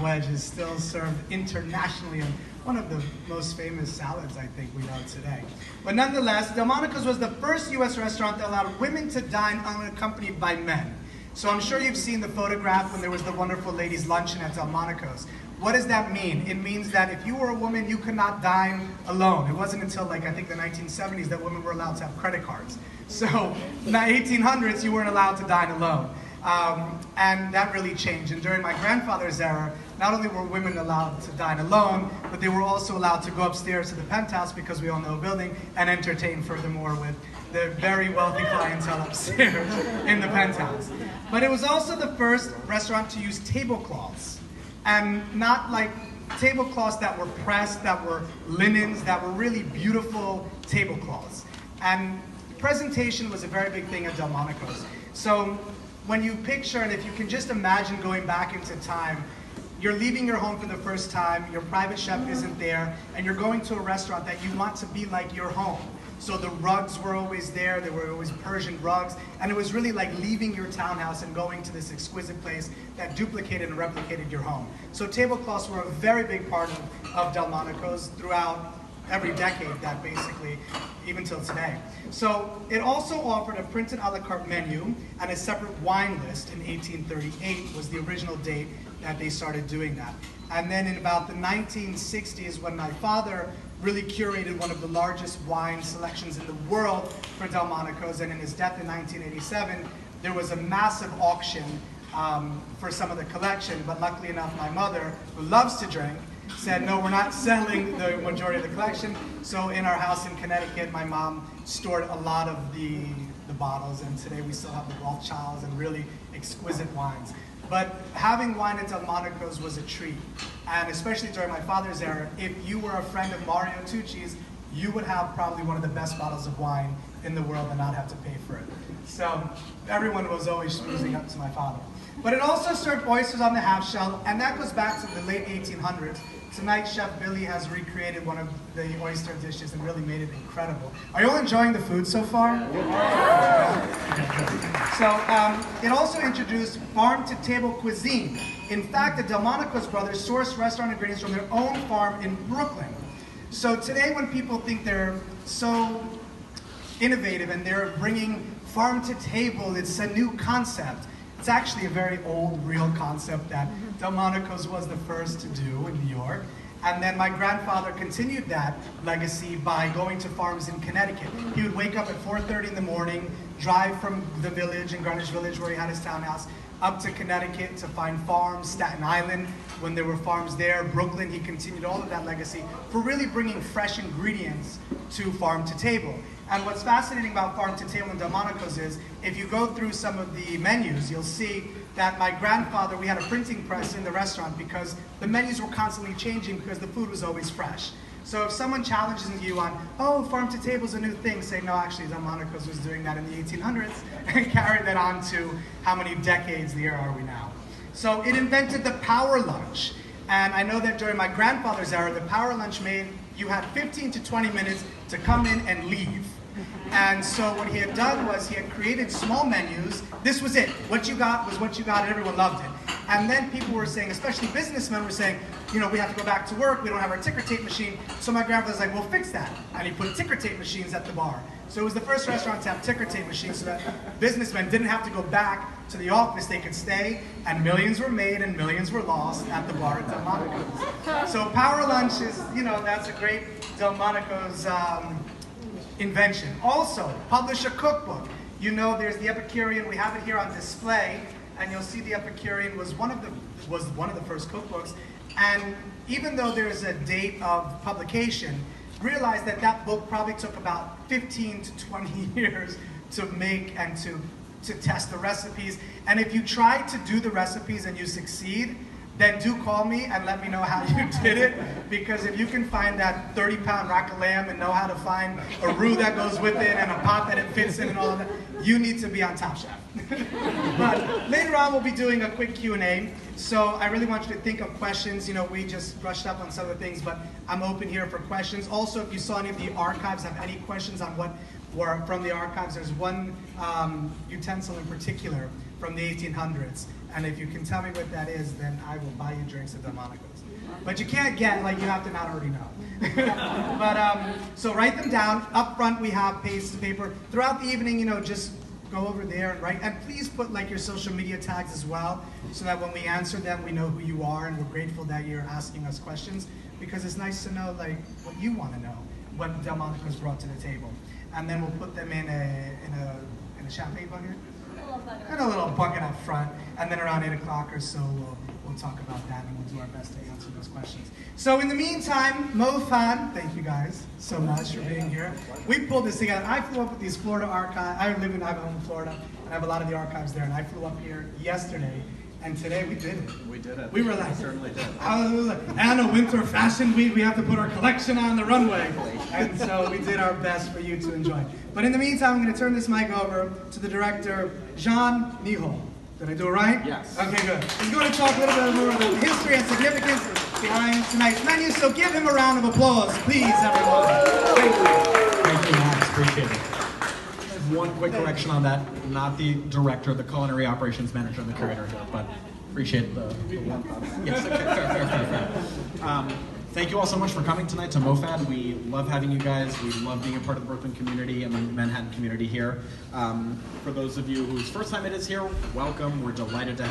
wedge is still served internationally and one of the most famous salads I think we know today. But nonetheless, Delmonico's was the first U.S. restaurant that allowed women to dine unaccompanied by men. So I'm sure you've seen the photograph when there was the wonderful ladies' luncheon at Delmonico's. What does that mean? It means that if you were a woman, you could not dine alone. It wasn't until like I think the 1970s that women were allowed to have credit cards. So in the 1800s, you weren't allowed to dine alone. And that really changed. And during my grandfather's era, not only were women allowed to dine alone, but they were also allowed to go upstairs to the penthouse, because we all know a building, and entertain furthermore with the very wealthy clientele upstairs in the penthouse. But it was also the first restaurant to use tablecloths. And not like tablecloths that were pressed, that were linens, that were really beautiful tablecloths. And presentation was a very big thing at Delmonico's. So when you picture, and if you can just imagine going back into time, you're leaving your home for the first time, your private chef isn't there, and you're going to a restaurant that you want to be like your home. So the rugs were always there, there were always Persian rugs, and it was really like leaving your townhouse and going to this exquisite place that duplicated and replicated your home. So tablecloths were a very big part of Delmonico's throughout every decade, that basically, even till today. So it also offered a printed a la carte menu and a separate wine list. In 1838 was the original date that they started doing that. And then in about the 1960s, when my father really curated one of the largest wine selections in the world for Delmonico's, and in his death in 1987, there was a massive auction for some of the collection, but luckily enough, my mother, who loves to drink, said, no, we're not selling the majority of the collection. So in our house in Connecticut, my mom stored a lot of the bottles, and today we still have the Rothschilds and really exquisite wines. But having wine at Delmonico's was a treat. And especially during my father's era, if you were a friend of Mario Tucci's, you would have probably one of the best bottles of wine in the world and not have to pay for it. So everyone was always schmoozing up to my father. But it also served oysters on the half shell, and that goes back to the late 1800s. Tonight, Chef Billy has recreated one of the oyster dishes and really made it incredible. Are you all enjoying the food so far? Yeah. So it also introduced farm-to-table cuisine. In fact, the Delmonico's brothers sourced restaurant ingredients from their own farm in Brooklyn. So today, when people think they're so innovative and they're bringing farm-to-table, it's a new concept. It's actually a very old, real concept that Delmonico's was the first to do in New York. And then my grandfather continued that legacy by going to farms in Connecticut. He would wake up at 4:30 in the morning, drive from the village in Greenwich Village where he had his townhouse, up to Connecticut to find farms, Staten Island, when there were farms there, Brooklyn. He continued all of that legacy for really bringing fresh ingredients to farm to table. And what's fascinating about farm to table in Delmonico's is, if you go through some of the menus, you'll see that my grandfather, we had a printing press in the restaurant because the menus were constantly changing because the food was always fresh. So if someone challenges you on, oh, farm to table is a new thing, say, no, actually Delmonico's was doing that in the 1800s and carried that on to how many decades the year are we now. So it invented the power lunch. And I know that during my grandfather's era, the power lunch made, you had 15 to 20 minutes to come in and leave. And so what he had done was he had created small menus. This was it. What you got was what you got, and everyone loved it. And then people were saying, especially businessmen were saying, you know, we have to go back to work, we don't have our ticker tape machine. So my grandfather was like, well, fix that. And he put ticker tape machines at the bar. So it was the first restaurant to have ticker tape machines so that businessmen didn't have to go back to the office, they could stay, and millions were made and millions were lost at the bar at Delmonico's. So power lunch is, you know, that's a great Delmonico's invention. Also, publish a cookbook. You know, there's the Epicurean. We have it here on display, and you'll see the Epicurean was one of the first cookbooks. And even though there's a date of publication, realize that that book probably took about 15 to 20 years to make and to test the recipes. And if you try to do the recipes and you succeed, then do call me and let me know how you did it, because if you can find that 30-pound rack of lamb and know how to find a roux that goes with it and a pot that it fits in and all of that, you need to be on Top Chef. But later on we'll be doing a quick Q&A, so I really want you to think of questions. You know, we just brushed up on some of the things, but I'm open here for questions. Also, if you saw any of the archives, have any questions on what were from the archives, there's one utensil in particular from the 1800s And if you can tell me what that is, then I will buy you drinks at Delmonico's. But you can't get, like, you have to not already know. But, so write them down. Up front, we have pieces of paper. Throughout the evening, you know, just go over there and write. And please put, like, your social media tags as well, so that when we answer them, we know who you are, and we're grateful that you're asking us questions, because it's nice to know, like, what you want to know, what Delmonico's brought to the table. And then we'll put them in a champagne bucket? And a little bucket up front, and then around 8 o'clock or so, we'll talk about that, and we'll do our best to answer those questions. So in the meantime, MoFD, thank you guys so much for being here. We pulled this together. I flew up with these Florida archives. I have a home in Florida, and I have a lot of the archives there, and I flew up here yesterday, and today we did it. We did it. We were like, we certainly did. Anna Winter Fashion Week, we have to put our collection on the runway. And so we did our best for you to enjoy. But in the meantime, I'm going to turn this mic over to the director, Jean Nihol. Did I do it right? Yes. Okay, good. He's going to talk a little bit more about the history and significance behind tonight's menu, so give him a round of applause, please, everyone. Thank you. Thank you, Max. Appreciate it. One quick correction on that. Not the director, the culinary operations manager, and the curator, but appreciate the one. Yes, okay, fair. Thank you all so much for coming tonight to MoFD. We love having you guys. We love being a part of the Brooklyn community and the Manhattan community here. For those of you whose first time it is here, welcome. We're delighted to have